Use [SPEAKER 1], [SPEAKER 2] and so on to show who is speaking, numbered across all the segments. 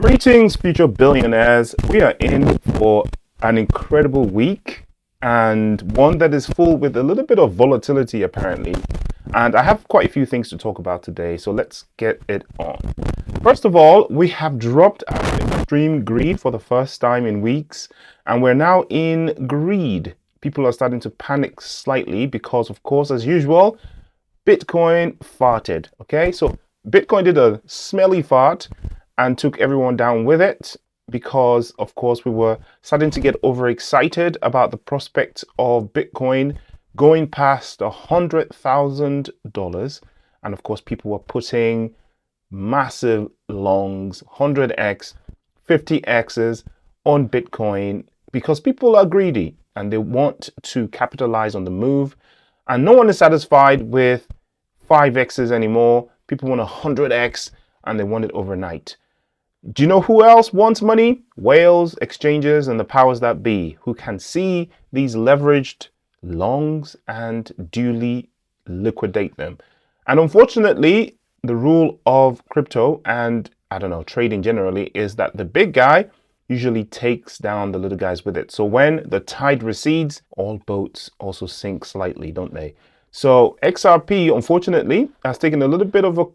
[SPEAKER 1] Greetings, future billionaires. We are in for an incredible week and one that is full with a little bit of volatility, apparently. And I have quite a few things to talk about today, so let's get it on. First of all, we have dropped out of extreme greed for the first time in weeks, and we're now in greed. People are starting to panic slightly because, of course, as usual, Bitcoin farted. Okay, so Bitcoin did a smelly fart and took everyone down with it because, of course, we were starting to get overexcited about the prospect of Bitcoin going past $100,000. And of course, people were putting massive longs, 100x, 50x's on Bitcoin because people are greedy and they want to capitalize on the move. And no one is satisfied with 5x's anymore. People want 100x and they want it overnight. Do you know who else wants money? Whales, exchanges, and the powers that be, who can see these leveraged longs and duly liquidate them. And unfortunately, the rule of crypto and trading generally is that the big guy usually takes down the little guys with it. So when the tide recedes, all boats also sink slightly, don't they? So XRP, unfortunately, has taken a little bit of a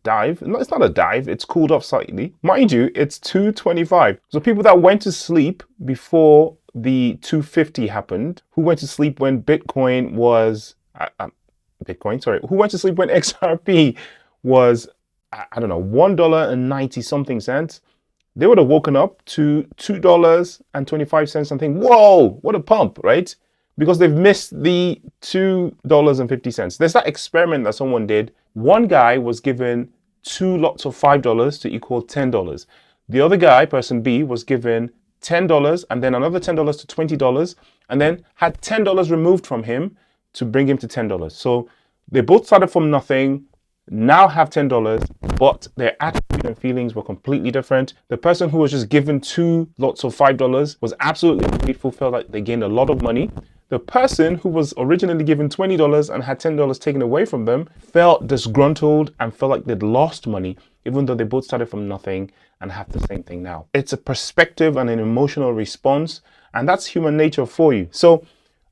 [SPEAKER 1] dive. No, it's not a dive. It's cooled off slightly. Mind you, it's 225. So people that went to sleep before the 250 happened, who went to sleep when Bitcoin was who went to sleep when XRP was $1.90 something cents. They would have woken up to $2.25 and think, whoa, what a pump, right? Because they've missed the $2.50. There's that experiment that someone did. One guy was given 2 lots of $5 to equal $10. The other guy, person B, was given $10 and then another $10 to $20 and then had $10 removed from him to bring him to $10. So they both started from nothing, now have $10, but their attitude and feelings were completely different. The person who was just given 2 lots of $5 was absolutely grateful, felt like they gained a lot of money. The person who was originally given $20 and had $10 taken away from them felt disgruntled and felt like they'd lost money, even though they both started from nothing and have the same thing now. It's a perspective and an emotional response, and that's human nature for you. So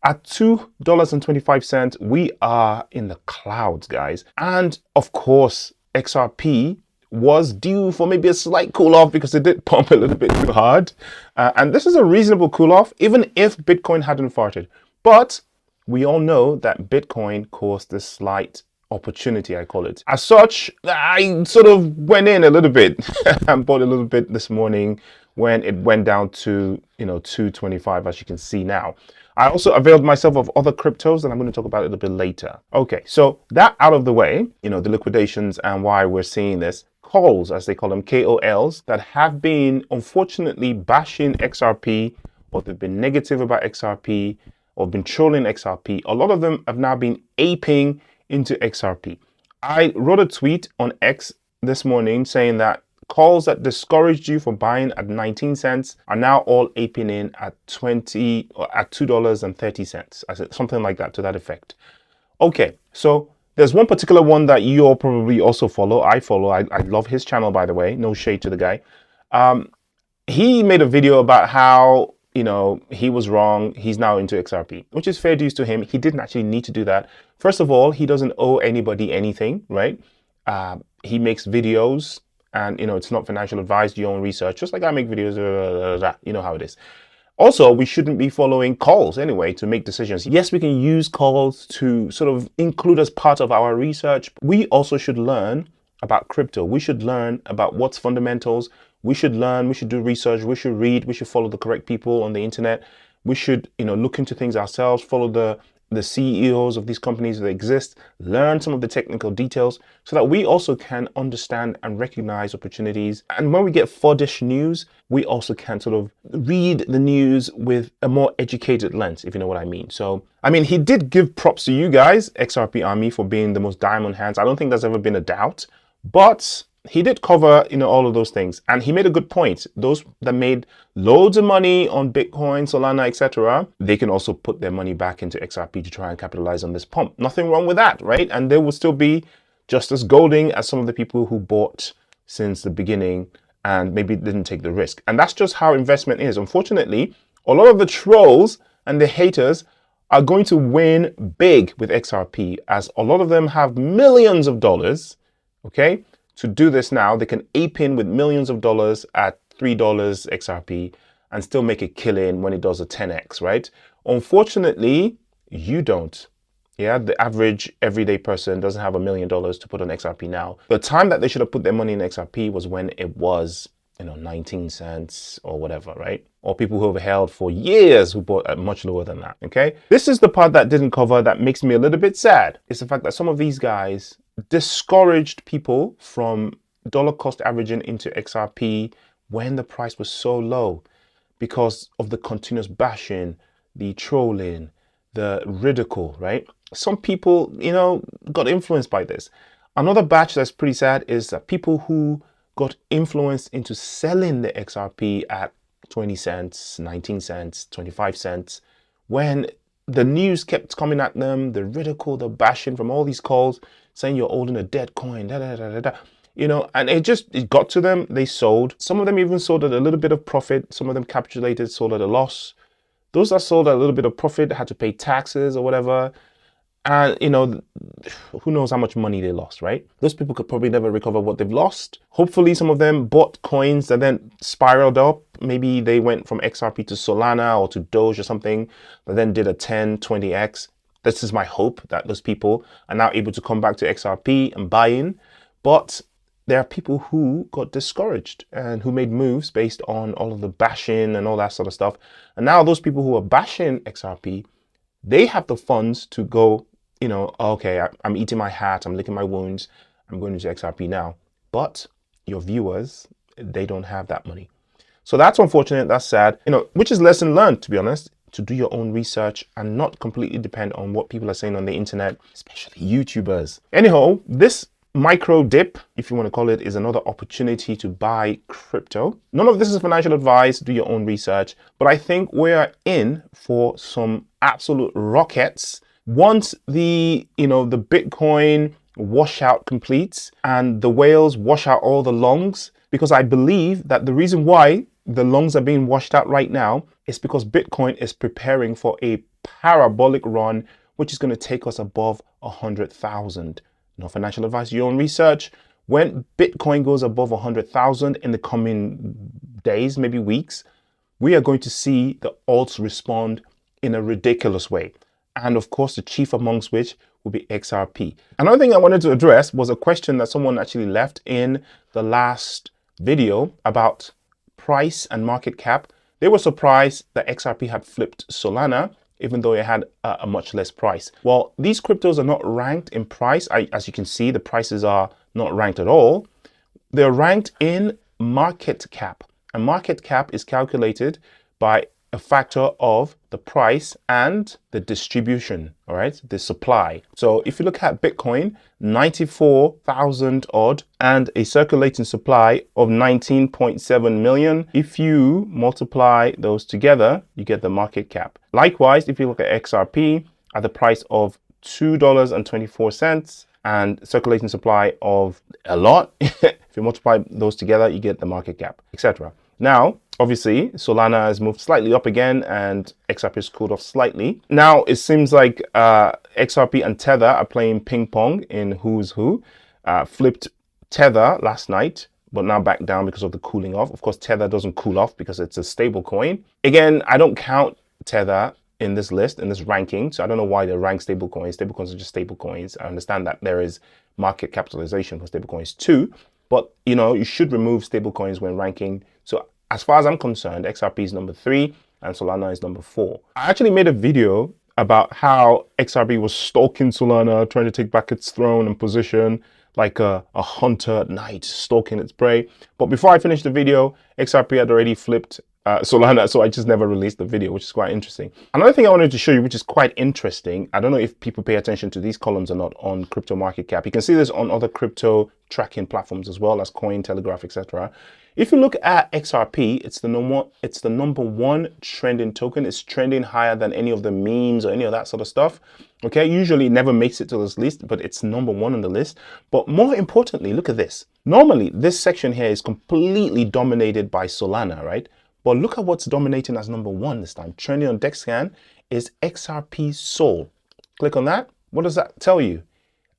[SPEAKER 1] at $2.25, we are in the clouds, guys. And of course, XRP was due for maybe a slight cool off because it did pump a little bit too hard. And this is a reasonable cool off, even if Bitcoin hadn't farted. But we all know that Bitcoin caused this slight opportunity, I call it. As such, I sort of went in a little bit and bought a little bit this morning when it went down to 225, as you can see now. I also availed myself of other cryptos that I'm going to talk about a little bit later. Okay, so that out of the way, the liquidations and why we're seeing this. Calls, as they call them, KOLs, that have been unfortunately bashing XRP, or they've been negative about XRP, or been trolling XRP. A lot of them have now been aping into XRP. I wrote a tweet on X this morning saying that calls that discouraged you from buying at 19 cents are now all aping in at $2.30, something like that, to that effect. Okay, so there's one particular one that you all probably also follow. I love his channel, by the way. No shade to the guy. He made a video about how he was wrong. He's now into XRP, which is fair dues to him. He didn't actually need to do that. First of all, he doesn't owe anybody anything, right? He makes videos and, it's not financial advice, do your own research, just like I make videos, you know how it is. Also, we shouldn't be following calls anyway to make decisions. Yes, we can use calls to sort of include as part of our research. We also should learn about crypto. We should learn about what's fundamentals. We should do research, we should read, we should follow the correct people on the internet. We should, look into things ourselves, follow the CEOs of these companies that exist, learn some of the technical details so that we also can understand and recognize opportunities. And when we get foddish news, we also can sort of read the news with a more educated lens, if you know what I mean. So, he did give props to you guys, XRP Army, for being the most diamond hands. I don't think there's ever been a doubt, but he did cover, all of those things. And he made a good point. Those that made loads of money on Bitcoin, Solana, etc., they can also put their money back into XRP to try and capitalize on this pump. Nothing wrong with that, right? And they will still be just as golden as some of the people who bought since the beginning and maybe didn't take the risk. And that's just how investment is. Unfortunately, a lot of the trolls and the haters are going to win big with XRP, as a lot of them have millions of dollars, okay? To do this now, they can ape in with millions of dollars at $3 XRP and still make a killing when it does a 10x, right? Unfortunately, you don't. Yeah, the average everyday person doesn't have $1 million to put on XRP now. The time that they should have put their money in XRP was when it was, 19 cents or whatever, right? Or people who have held for years who bought at much lower than that, okay? This is the part that didn't cover that makes me a little bit sad. It's the fact that some of these guys discouraged people from dollar cost averaging into XRP when the price was so low because of the continuous bashing, the trolling, the ridicule, right? Some people, got influenced by this. Another batch that's pretty sad is that people who got influenced into selling the XRP at 20 cents, 19 cents, 25 cents, when the news kept coming at them, the ridicule, the bashing from all these calls saying you're holding a dead coin, and it got to them. They sold. Some of them even sold at a little bit of profit. Some of them capitulated, sold at a loss. Those that sold at a little bit of profit had to pay taxes or whatever. And, who knows how much money they lost, right? Those people could probably never recover what they've lost. Hopefully, some of them bought coins that then spiraled up. Maybe they went from XRP to Solana or to Doge or something, but then did a 10, 20x. This is my hope, that those people are now able to come back to XRP and buy in. But there are people who got discouraged and who made moves based on all of the bashing and all that sort of stuff. And now those people who are bashing XRP, they have the funds to go, okay, I'm eating my hat, I'm licking my wounds, I'm going into XRP now. But your viewers, they don't have that money. So that's unfortunate, that's sad, which is lesson learned, to be honest, to do your own research and not completely depend on what people are saying on the internet, especially YouTubers. Anyhow, this micro dip, if you want to call it, is another opportunity to buy crypto. None of this is financial advice, do your own research, but I think we're in for some absolute rockets once the Bitcoin washout completes and the whales wash out all the longs, because I believe that the reason why the longs are being washed out right now is because Bitcoin is preparing for a parabolic run, which is going to take us above 100,000. No financial advice, your own research. When Bitcoin goes above 100,000 in the coming days, maybe weeks, we are going to see the alts respond in a ridiculous way. And of course, the chief amongst which will be XRP. Another thing I wanted to address was a question that someone actually left in the last video about price and market cap. They were surprised that XRP had flipped Solana, even though it had a much less price. Well, these cryptos are not ranked in price. As you can see, the prices are not ranked at all. They're ranked in market cap. And market cap is calculated by a factor of the price and the distribution, all right, the supply. So if you look at Bitcoin, 94,000 odd and a circulating supply of 19.7 million. If you multiply those together, you get the market cap. Likewise, if you look at XRP at the price of $2.24 and circulating supply of a lot, if you multiply those together, you get the market cap, etc. Now, obviously, Solana has moved slightly up again and XRP has cooled off slightly. Now, it seems like XRP and Tether are playing ping pong in who's who. Flipped Tether last night, but now back down because of the cooling off. Of course, Tether doesn't cool off because it's a stable coin. Again, I don't count Tether in this list, in this ranking, so I don't know why they rank stable coins. Stable coins are just stable coins. I understand that there is market capitalization for stable coins too, but you should remove stable coins when ranking. So as far as I'm concerned, XRP is number 3 and Solana is number 4. I actually made a video about how XRP was stalking Solana, trying to take back its throne and position like a hunter at night, stalking its prey. But before I finished the video, XRP had already flipped Solana, so I just never released the video, which is quite interesting. Another thing I wanted to show you, which is quite interesting, I don't know if people pay attention to these columns or not on crypto market cap. You can see this on other crypto tracking platforms as well as Cointelegraph, etc. If you look at XRP, it's the number one trending token. It's trending higher than any of the memes or any of that sort of stuff. Okay, usually it never makes it to this list, but it's number one on the list. But more importantly, look at this. Normally, this section here is completely dominated by Solana, right? But look at what's dominating as number one this time. Trending on DexScan is XRP Sol. Click on that. What does that tell you?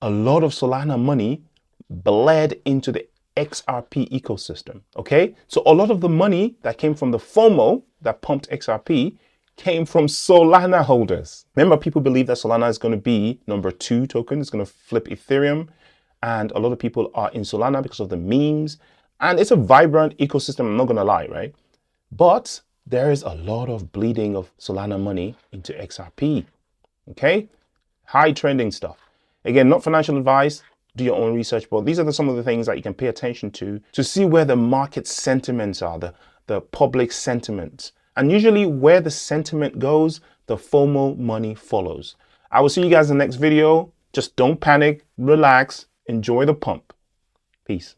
[SPEAKER 1] A lot of Solana money bled into the XRP ecosystem, okay? So a lot of the money that came from the FOMO that pumped XRP came from Solana holders. Remember, people believe that Solana is going to be number two token. It's going to flip Ethereum. And a lot of people are in Solana because of the memes. And it's a vibrant ecosystem, I'm not going to lie, right? But there is a lot of bleeding of Solana money into XRP, okay? High trending stuff. Again, not financial advice. Do your own research, but these are some of the things that you can pay attention to see where the market sentiments are, the public sentiment. And usually where the sentiment goes, the FOMO money follows. I will see you guys in the next video. Just don't panic, relax, enjoy the pump. Peace.